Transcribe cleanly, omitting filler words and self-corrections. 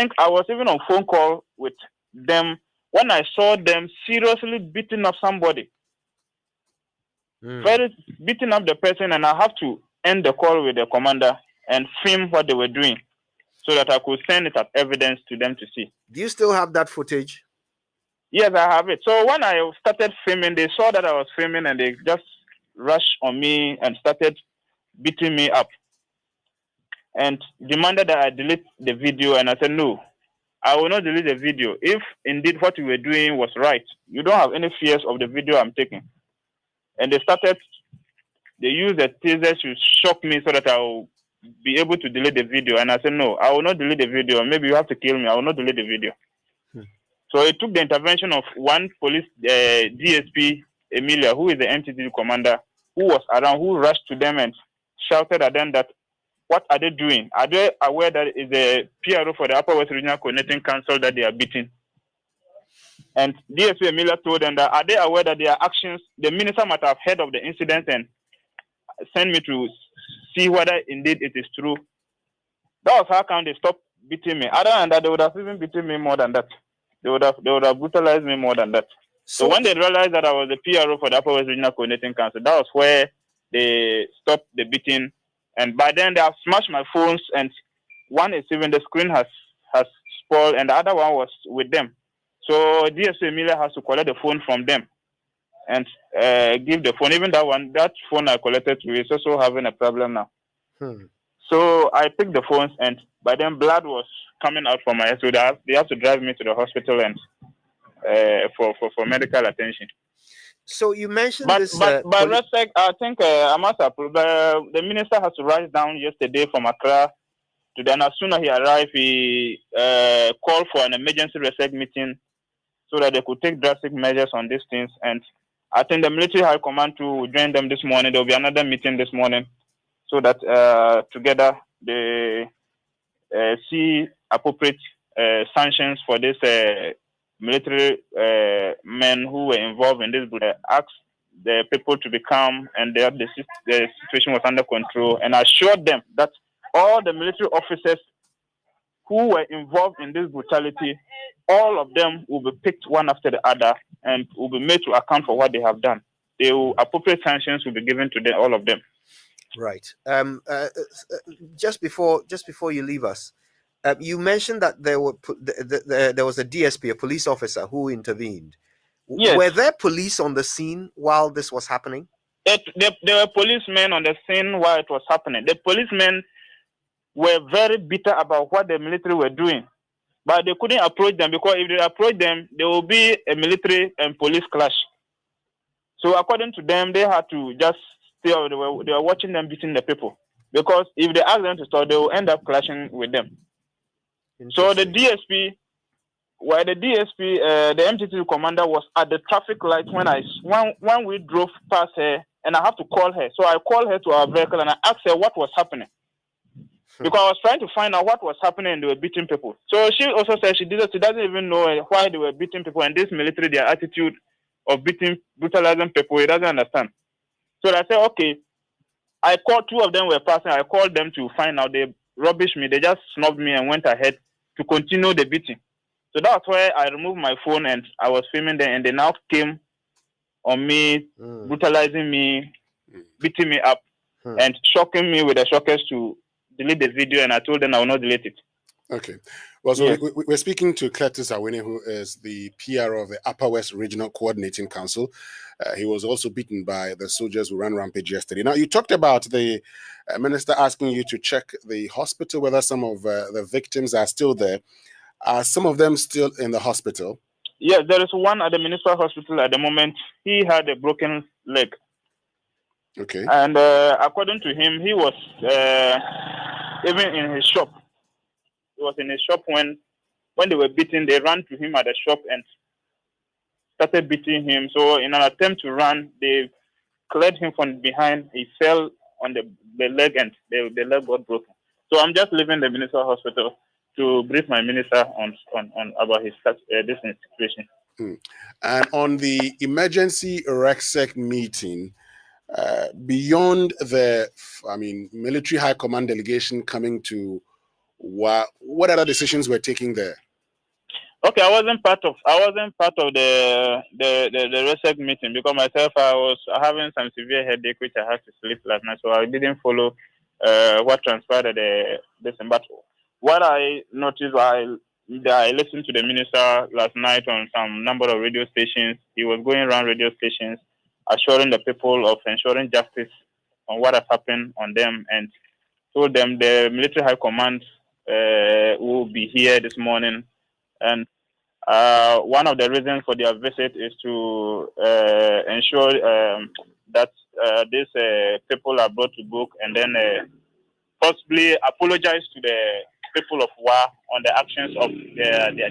think I was even on phone call with them when I saw them seriously beating up somebody. Very beating up the person, and I have to end the call with the commander and film what they were doing so that I could send it as evidence to them to see. Do you still have that footage? Yes, I have it. So when I started filming, they saw that I was filming and they just rushed on me and started beating me up and demanded that I delete the video. And I said, no, I will not delete the video. If indeed what you were doing was right, you don't have any fears of the video I'm taking. And they used the taser to shock me so that I will be able to delete the video. And I said, no, I will not delete the video. Maybe you have to kill me. I will not delete the video. So it took the intervention of one police DSP, Emilia, who is the MTT commander, who was around, who rushed to them and shouted at them that, what are they doing? Are they aware that it's a PRO for the Upper West Regional Coordinating Council that they are beating? And DSP Emilia told them that, are they aware that their actions, the minister might have heard of the incident and sent me to see whether indeed it is true. That was how come they stopped beating me. Other than that, they would have even beaten me more than that. They would have brutalized me more than that. So when they realized that I was the PRO for the Upper West Regional Coordinating Council, that was where they stopped the beating. And by then they have smashed my phones, and one is even the screen has spoiled, and the other one was with them. So DSP Emilia has to collect the phone from them and give the phone. Even that phone I collected is also having a problem now. So I picked the phones, and by then blood was coming out from my head. So they have to drive me to the hospital and for medical attention. So you mentioned this. But respect, I think I must approve. The minister has to rise down yesterday from Accra. Then as soon as he arrived, he called for an emergency respect meeting so that they could take drastic measures on these things. And I think the military high command too will join them this morning. There will be another meeting this morning so that together they see appropriate sanctions for this military men who were involved in this. Ask the people to be calm and the situation was under control, and assured them that all the military officers who were involved in this brutality, all of them will be picked one after the other and will be made to account for what they have done. Appropriate sanctions will be given to them, all of them. Right. Just before you leave us, you mentioned that there was a DSP, a police officer, who intervened. Yes. Were there police on the scene while this was happening? There were policemen on the scene while it was happening. The policemen were very bitter about what the military were doing, but they couldn't approach them because if they approach them, there will be a military and police clash. So according to them, they had to just stay. They were watching them beating the people because if they ask them to stop, they will end up clashing with them. So the DSP, the MTT commander was at the traffic light when we drove past her, and I have to call her. So I called her to our vehicle and I asked her what was happening. Because I was trying to find out what was happening and they were beating people. So she also said she doesn't even know why they were beating people, and this military, their attitude of brutalizing people, he doesn't understand. So I said, okay. I called, two of them were passing. I called them to find out. They rubbished me. They just snubbed me and went ahead to continue the beating. So that's why I removed my phone and I was filming them, and they now came on me, brutalizing me, beating me up, and shocking me with the shockers to delete the video, and I told them I will not delete it. Okay. Well, so we're speaking to Cletus Awuni, who is the PRO of the Upper West Regional Coordinating Council. He was also beaten by the soldiers who ran rampage yesterday. Now, you talked about the minister asking you to check the hospital, whether some of the victims are still there. Are some of them still in the hospital? Yes, there is one at the municipal hospital at the moment. He had a broken leg. Okay. And according to him, he was even in his shop. He was in his shop when they were beating. They ran to him at the shop and started beating him. So in an attempt to run, they cleared him from behind. He fell on the leg, and the leg got broken. So I'm just leaving the municipal hospital to brief my minister on about his this situation. And on the emergency RECSEC meeting, beyond the military high command delegation coming to What other decisions were taken there? Okay, I wasn't part of the RESEC meeting because myself I was having some severe headache which I had to sleep last night, so I didn't follow what transpired at this. But what I noticed, I listened to the minister last night on some number of radio stations. He was going around radio stations, assuring the people of ensuring justice on what has happened on them, and told them the military high command will be here this morning. And one of the reasons for their visit is to ensure that these people are brought to book, and then possibly apologize to the people of Wa on the actions of their